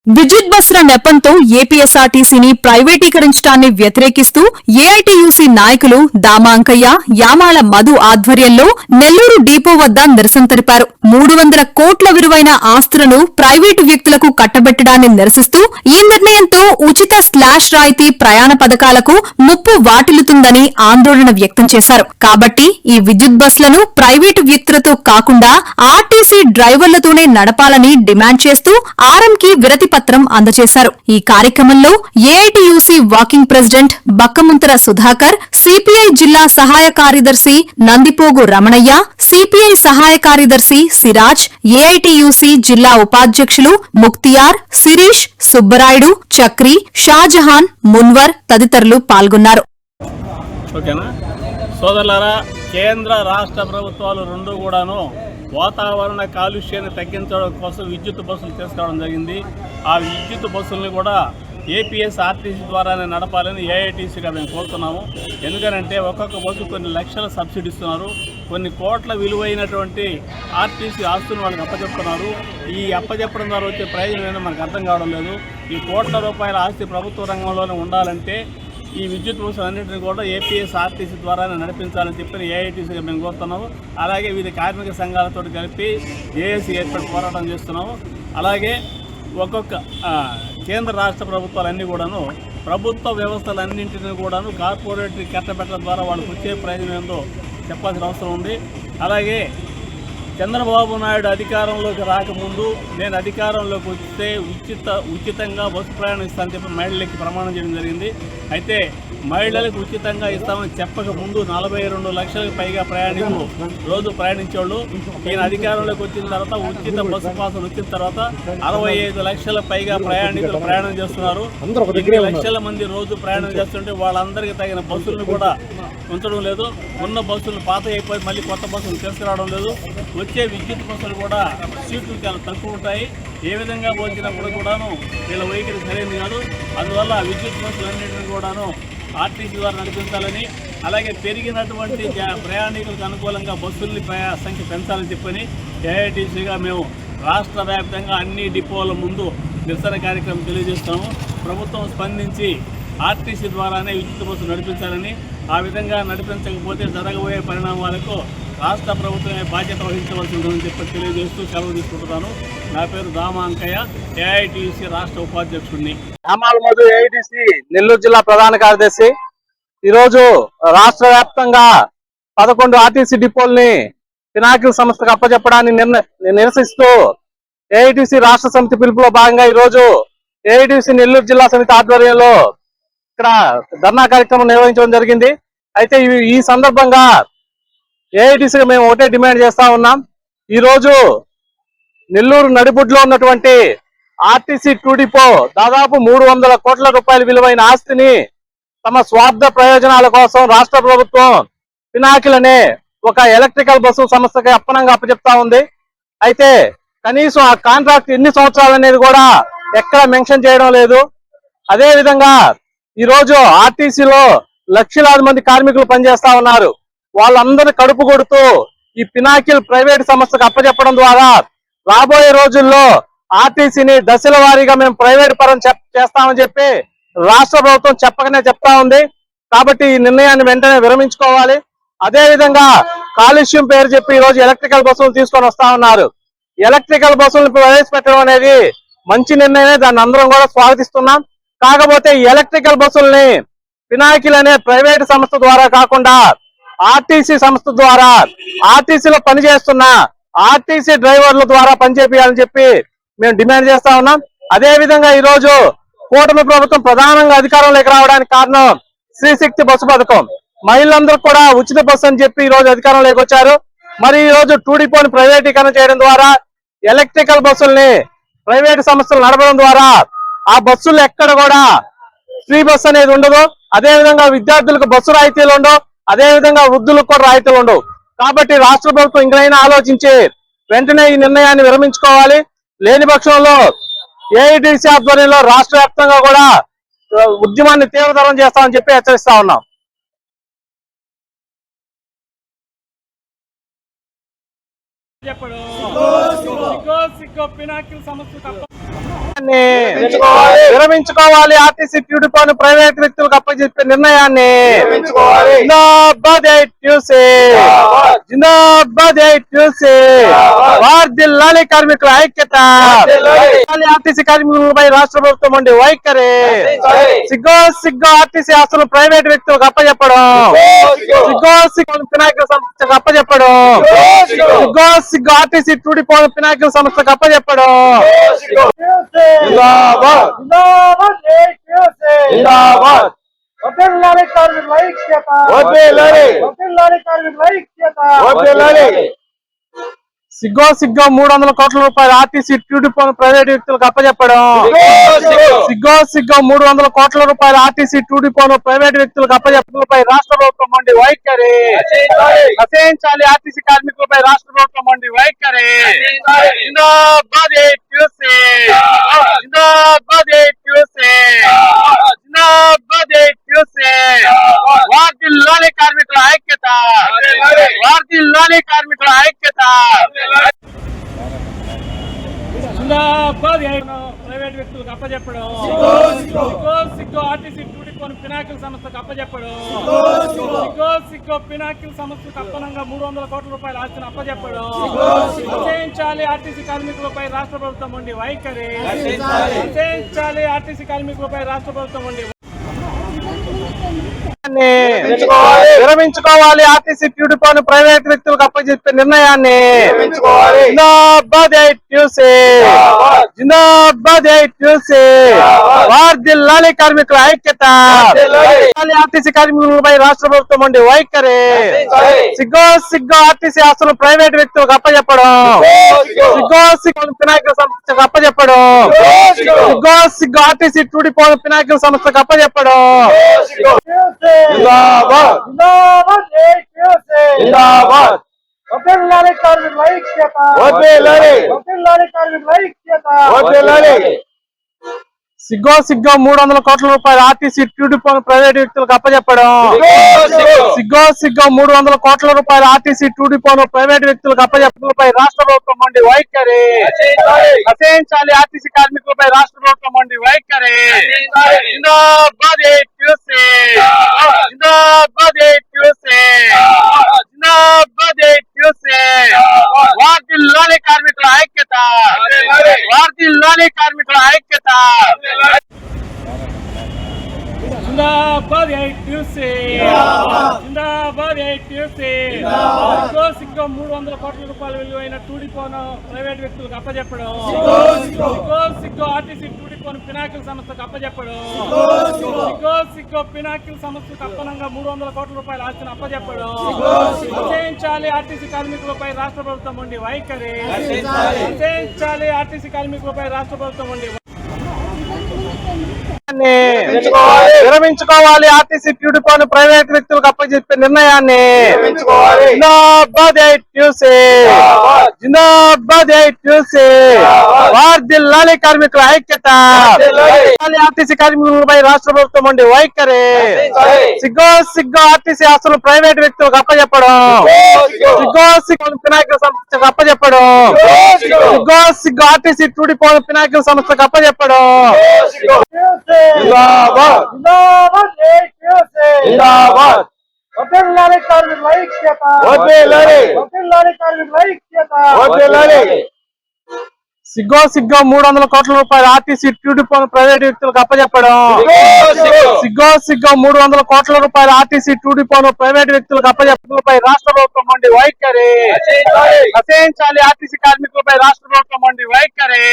విద్యుత్ బస్సుల నెపంతో ఏపీఎస్ఆర్టీసీని ప్రైవేటీకరించడాన్ని వ్యతిరేకిస్తూ ఏఐటీయూసీ నాయకులు దామాంకయ్య, యామాళ మధు ఆధ్వర్యంలో నెల్లూరు డిపో వద్ద నిరసన తెలిపారు. 300 కోట్ల విలువైన ఆస్తులను ప్రైవేటు వ్యక్తులకు కట్టబెట్టడాన్ని నిరసిస్తూ ఈ నిర్ణయంతో ఉచిత స్లాష్ రాయితీ ప్రయాణ పథకాలకు ముప్పు వాటిల్లుతుందని ఆందోళన వ్యక్తం చేశారు. కాబట్టి ఈ విద్యుత్ బస్సులను ప్రైవేటు వ్యక్తులతో కాకుండా ఆర్టీసీ డ్రైవర్లతోనే నడపాలని డిమాండ్ చేస్తూ ఆర్ఎంకి విరతి పత్రం అందజేశారు. ఈ కార్యక్రమంలో AITUC working president Bakkamunthara Sudhakar, CPI జిల్లా సహాయ కార్యదర్శి నందిపోగు రమణయ్య, సిపిఐ సహాయ కార్యదర్శి సిరాజ్, ఏఐటీయూసీ జిల్లా ఉపాధ్యక్షులు ముక్తియార్, శిరీష్, సుబ్బరాయుడు, చక్రి, షాజహాన్, మున్వర్ తదితరులు పాల్గొన్నారు. సోదరులారా, కేంద్ర రాష్ట్ర ప్రభుత్వాలు రెండు కూడాను వాతావరణ కాలుష్యాన్ని తగ్గించడం కోసం విద్యుత్ బస్సులు తీసుకురావడం జరిగింది. ఆ విద్యుత్ బస్సుల్ని కూడా ఏపీఎస్ఆర్టీసీ ద్వారానే నడపాలని ఏఐటీసీగా మేము కోరుతున్నాము. ఎందుకంటే ఒక్కొక్క బస్సు కొన్ని లక్షల సబ్సిడీ ఇస్తున్నారు, కొన్ని కోట్ల విలువైనటువంటి ఆర్టీసీ ఆస్తులను వాళ్ళకి అప్పచెప్తున్నారు. ఈ అప్పచెప్పడం ద్వారా వచ్చే ప్రయోజనం ఏంటో మనకు అర్థం కావడం లేదు. ఈ కోట్ల రూపాయల ఆస్తి ప్రభుత్వ రంగంలోనే ఉండాలంటే ఈ విద్యుత్ బస్సులన్నింటినీ కూడా ఏపీఎస్ఆర్టీసీ ద్వారానే నడిపించాలని చెప్పి ఏఐటీసీగా మేము కోరుతున్నాము. అలాగే వివిధ కార్మిక సంఘాలతో కలిపి జేఏసీ ఏర్పాటు పోరాటం చేస్తున్నాము. అలాగే ఒక్కొక్క కేంద్ర రాష్ట్ర ప్రభుత్వాలన్నీ కూడాను ప్రభుత్వ వ్యవస్థలన్నింటినీ కూడాను కార్పొరేట్ కట్టబెట్టడం ద్వారా వాళ్ళకు వచ్చే ప్రయోజనం ఏందో చెప్పాల్సిన అవసరం ఉంది. అలాగే చంద్రబాబు నాయుడు అధికారంలోకి రాకముందు నేను అధికారంలోకి వస్తే ఉచితంగా బస్సు ప్రయాణం ఇస్తానని చెప్పి మహిళలకి ప్రమాణం చేయడం జరిగింది. అయితే మహిళలకు ఉచితంగా ఇస్తామని చెప్పక ముందు 42 లక్షలకు పైగా ప్రయాణికులు రోజు ప్రయాణించేవాళ్ళు. ఈయన అధికారంలోకి వచ్చిన తర్వాత ఉచిత బస్సు పాసులు వచ్చిన తర్వాత 65 లక్షల పైగా ప్రయాణికులు ప్రయాణం చేస్తున్నారు. 2 లక్షల మంది రోజు ప్రయాణం చేస్తుంటే వాళ్ళందరికీ తగిన బస్సులను కూడా ఉంచడం లేదు. ఉన్న బస్సులు పాత అయిపోయి మళ్ళీ కొత్త బస్సులు తీసుకురావడం లేదు. వచ్చే విద్యుత్ బస్సులు కూడా సీట్లు చాలా తక్కువ ఉంటాయి. ఏ విధంగా పోల్చినప్పుడు కూడాను వీళ్ళ వైఖరి సరైనది కాదు. అందువల్ల విద్యుత్ బస్సులన్నింటినీ కూడాను ఆర్టీసీ ద్వారా నడిపించాలని, అలాగే పెరిగినటువంటి ప్రయాణికులకు అనుకూలంగా బస్సుల్ని సంఖ్య పెంచాలని చెప్పని ఏఐటీసీగా మేము రాష్ట్ర వ్యాప్తంగా అన్ని డిపోల ముందు నిరసన కార్యక్రమం తెలియజేస్తాము. ప్రభుత్వం స్పందించి ఆర్టీసీ ద్వారానే విద్యుత్ బస్సులు నడిపించాలని, ఆ విధంగా నడిపించకపోతే జరగబోయే పరిణామాలకు రాష్ట్ర ప్రభుత్వమే బాధ్యత వహించవలసి ఉందని చెప్పి తెలియజేస్తూ సెలవు తీసుకుంటున్నాను. నా పేరు దామాంకయ్య, ఏఐటీసీ రాష్ట్ర ఉపాధ్యక్షుడిని. యామాళ మధు, ఏఐటీసీ నెల్లూరు జిల్లా ప్రధాన కార్యదర్శి. ఈరోజు రాష్ట్ర వ్యాప్తంగా 11 ఆర్టీసీ డిపోల్ని పినాకిల్ సంస్థకు అప్పచెప్పడాన్ని నిరసిస్తూ ఏఐటీసీ రాష్ట్ర సమితి పిలుపులో భాగంగా ఈరోజు ఏఐటీసీ నెల్లూరు జిల్లా సమితి ఆధ్వర్యంలో ఇక్కడ ధర్నా కార్యక్రమం నిర్వహించడం జరిగింది. అయితే ఈ సందర్భంగా ఏఐటీసీగా మేము ఒకటే డిమాండ్ చేస్తా ఉన్నాం. ఈరోజు నెల్లూరు నడిబుడ్లో ఉన్నటువంటి ఆర్టీసీ 2 డిపో దాదాపు 300 కోట్ల రూపాయల విలువైన ఆస్తిని తమ స్వార్థ ప్రయోజనాల కోసం రాష్ట్ర ప్రభుత్వం పినాకిల్ అనే ఒక ఎలక్ట్రికల్ బస్సు సంస్థకి అప్పనంగా అప్పచెప్తా ఉంది. అయితే కనీసం ఆ కాంట్రాక్ట్ ఎన్ని సంవత్సరాలు అనేది కూడా ఎక్కడ మెన్షన్ చేయడం లేదు. అదే విధంగా ఈరోజు ఆర్టీసీలో లక్షలాది మంది కార్మికులు పనిచేస్తా ఉన్నారు. వాళ్ళందరూ కడుపు కొడుతూ ఈ పినాకిల్ ప్రైవేట్ సంస్థకు అప్పచెప్పడం ద్వారా రాబోయే రోజుల్లో ఆర్టీసీని దశల వారీగా మేము ప్రైవేట్ పరం చేస్తామని చెప్పి రాష్ట్ర ప్రభుత్వం చెప్పకనే చెప్తా ఉంది. కాబట్టి ఈ నిర్ణయాన్ని వెంటనే విరమించుకోవాలి. అదే విధంగా కాలుష్యం పేరు చెప్పి ఈరోజు ఎలక్ట్రికల్ బస్సులు తీసుకొని వస్తా ఉన్నారు. ఎలక్ట్రికల్ బస్సులను ప్రవేశపెట్టడం అనేది మంచి నిర్ణయమే, దాన్ని అందరం కూడా స్వాగతిస్తున్నాం. కాకపోతే ఈ ఎలక్ట్రికల్ బస్సుల్ని పినాకిల్ అనే ప్రైవేట్ సంస్థ ద్వారా కాకుండా ఆర్టీసీ సంస్థ ద్వారా ఆర్టీసీలో పనిచేస్తున్న ఆర్టీసీ డ్రైవర్ల ద్వారా పనిచేయాలని చెప్పి మేము డిమాండ్ చేస్తా ఉన్నాం. అదే విధంగా ఈరోజు కూటమి ప్రభుత్వం ప్రధానంగా అధికారంలోకి రావడానికి కారణం శ్రీశక్తి బస్సు పథకం. మహిళలందరూ కూడా ఉచిత బస్సు అని చెప్పి ఈరోజు అధికారంలోకి వచ్చారు. మరి ఈ రోజు 2 డిపోని ప్రైవేటీకరణ చేయడం ద్వారా ఎలక్ట్రికల్ బస్సుల్ని ప్రైవేట్ సంస్థలు నడపడం ద్వారా ఆ బస్సులు ఎక్కడ కూడా ఫ్రీ బస్సు అనేది ఉండదు. అదే విధంగా విద్యార్థులకు బస్సు రాయితీలు ఉండవు, అదే విధంగా వృద్ధులకు కూడా రాయితీలు ఉండవు. కాబట్టి రాష్ట్ర ప్రభుత్వం ఇంకైనా ఆలోచించి వెంటనే ఈ నిర్ణయాన్ని విరమించుకోవాలి. లేని పక్షంలో ఏఐటీసీ ఆధ్వర్యంలో రాష్ట్ర వ్యాప్తంగా కూడా ఉద్యమాన్ని తీవ్రతరం చేస్తామని చెప్పి హెచ్చరిస్తా ఉన్నాం. చెప్పడు సిగ్గో పినాకిల్ సమస్య విరమించుకోవాలి. ఆర్టీసీ డ్యూటీపోను ప్రైవేట్ వ్యక్తులకు అప్పచెప్పే నిర్ణయాన్ని జిందాబాద్ ఏఐటీయూసీ, జిందాబాద్ ఏఐటీయూసీ. వర్ధిల్లాలి కార్మికుల ఐక్యత. ఆర్టీసీ కార్మికులపై రాష్ట్ర ప్రభుత్వం ఉండి వైఖరి. సిగ్గో సిగ్గో ఆర్టీసీ ఆస్తులు ప్రైవేట్ వ్యక్తులకు అప్పచెప్పడం. సిగ్గో సిగ్గో పినాకిల సంస్థకు అప్పచెప్పడం. సిగ్గో సిగ్గో ఆర్టీసీ డ్యూటీపోను పినాకిల సంస్థకు అప్పచెప్పడం. జిందాబాద్ జిందాబాద్. వదిలాలి కార్మికుల ఐక్యత. సిగ్గో సిగ్గో 300 కోట్ల రూపాయలు ఆర్టీసీ డ్యూటీపోను ప్రైవేట్ వ్యక్తులకు అప్పచెప్పడం. సిగ్గో సిగ్గో 300 కోట్ల రూపాయలు ఆర్టీసీ డ్యూటీపోను ప్రైవేట్ వ్యక్తులకు అప్పచెప్పడంపై రాష్ట్ర ప్రభుత్వం ఉండి వైఖరి. నశించాలి ఆర్టీసీ కార్మికులపై రాష్ట్ర ప్రభుత్వం ఉండి వైఖరి. జిందాబాద్ ఏఐటీయూసీ, జిందాబాద్ ఏఐటీయూసీ, జిందాబాద్ ఏఐటీయూసీ. వర్ధిల్లాలి కార్మికుల ఐక్యత. వర్ధిల్లాలి కార్మికుల ఐక్యత. ప్రైవేట్ వ్యక్తులకు అప్పచెప్పడం. సిగ్గో ఆర్టీసీ డ్యూటీపోను పినాకిల్ సంస్థకు అప్పచెప్పడం. సిగ్గో పినాకిల్ సంస్థకు అప్పనంగా 300 కోట్ల రూపాయల ఆస్తిని అప్పచెప్పడం. నశించాలి ఆర్టీసీ కార్మికులపై రాష్ట్ర ప్రభుత్వం ఉండి వైఖరి. నశించాలి ఆర్టీసీ కార్మికులపై రాష్ట్ర ప్రభుత్వం ఉండి. విరమించుకోవాలి. ఆర్టీసీ డ్యూటీపోను ప్రైవేట్ వ్యక్తులకు అప్పచెప్పే నిర్ణయాన్ని జిందాబాద్ ఏఐటీయూసీ, జిందాబాద్ ఏఐటీయూసీ. వర్ధిల్లాలి కార్మికుల ఐక్యత. ఆర్టీసీ కార్మికులపై రాష్ట్ర ప్రభుత్వం ఉండి వైఖరి. సిగ్గో సిగ్గో ఆర్టీసీ ఆస్తులు ప్రైవేట్ వ్యక్తులకు అప్పచెప్పడం. సిగ్గో సిగ్గో పినాకిల సంస్థకు అప్పచెప్పడం. సిగ్గో సిగ్గో ఆర్టీసీ డ్యూటీపోను పినాకిల సంస్థకు అప్పచెప్పడం. జిందాబాద్ జిందాబాద్. వదిలాలి కార్మికుల ఐక్యత. సిగ్గో సిగ్గో 300 కోట్ల రూపాయలు ఆర్టీసీ డ్యూటీపోను ప్రైవేట్ వ్యక్తులకు అప్పచెప్పడం. సిగ్గో సిగ్గో 300 కోట్ల రూపాయలు ఆర్టీసీ డ్యూటీపోను ప్రైవేట్ వ్యక్తులకు అప్పచెప్పడంపై రాష్ట్ర ప్రభుత్వం ఉండి వైఖరి. నశించాలి ఆర్టీసీ కార్మికులపై రాష్ట్ర ప్రభుత్వం ఉండి వైఖరి. జిందాబాద్ ఏఐటీయూసీ, జిందాబాద్ ఏఐటీయూసీ, జిందాబాద్ ఏఐటీయూసీ. వర్ధిల్లాలి కార్మికుల ఐక్యత. వర్ధిల్లాలి కార్మికుల ఐక్యత. జిందాబాద్ ఏఐటీయూసీ, జిందాబాద్ ఏఐటీయూసీ. సిగ్గో 300 కోట్ల రూపాయల విలువైన డ్యూటీపోను ప్రైవేట్ వ్యక్తులకు అప్పచెప్పడం. సిగ్గో ఆర్టీసీ డ్యూటీపోను పినాకిల్ సంస్థకు అప్పచెప్పడం. సిగ్గో పినాకిల్ సంస్థకు అప్పనంగా 300 కోట్ల రూపాయల ఆస్తిని అప్పచెప్పడం. నశించాలి ఆర్టీసీ కార్మికులపై రాష్ట్ర ప్రభుత్వం ఉండి వైఖరి. నశించాలి ఆర్టీసీ కార్మికులపై రాష్ట్ర ప్రభుత్వం ఉండి. విరమించుకోవాలి. ఆర్టీసీ డ్యూటీపోను ప్రైవేట్ వ్యక్తులకు అప్పచెప్పే నిర్ణయాన్ని జిందాబాద్ ఏఐటీయూసీ, జిందాబాద్ ఏఐటీయూసీ. వర్ధిల్లాలి కార్మికుల ఐక్యత. ఆర్టీసీ కార్మికులపై రాష్ట్ర ప్రభుత్వం ఉండి వైఖరి. సిగ్గో సిగ్గో ఆర్టీసీ ఆస్తులు ప్రైవేట్ వ్యక్తులకు అప్పచెప్పడం. సిగ్గో సిగ్గో పినాకిల సంస్థకు అప్పచెప్పడం. సిగ్గో సిగ్గో ఆర్టీసీ డ్యూటీపోను పినాకిల సంస్థకు అప్పచెప్పడం. జిందాబాద్ జిందాబాద్. వదిలాలి కార్మికుల ఐక్యత. సిగ్గో సిగ్గో 300 కోట్ల రూపాయలు ఆర్టీసీ డ్యూటీపోను ప్రైవేట్ వ్యక్తులకు అప్పచెప్పడం. సిగ్గో సిగ్గో 300 కోట్ల రూపాయలు ఆర్టీసీ డ్యూటీపోను ప్రైవేట్ వ్యక్తులకు అప్పచెప్పడంపై రాష్ట్ర ప్రభుత్వం ఉండి వైఖరి. నశించాలి ఆర్టీసీ కార్మికులపై రాష్ట్ర ప్రభుత్వం ఉండి వైఖరి.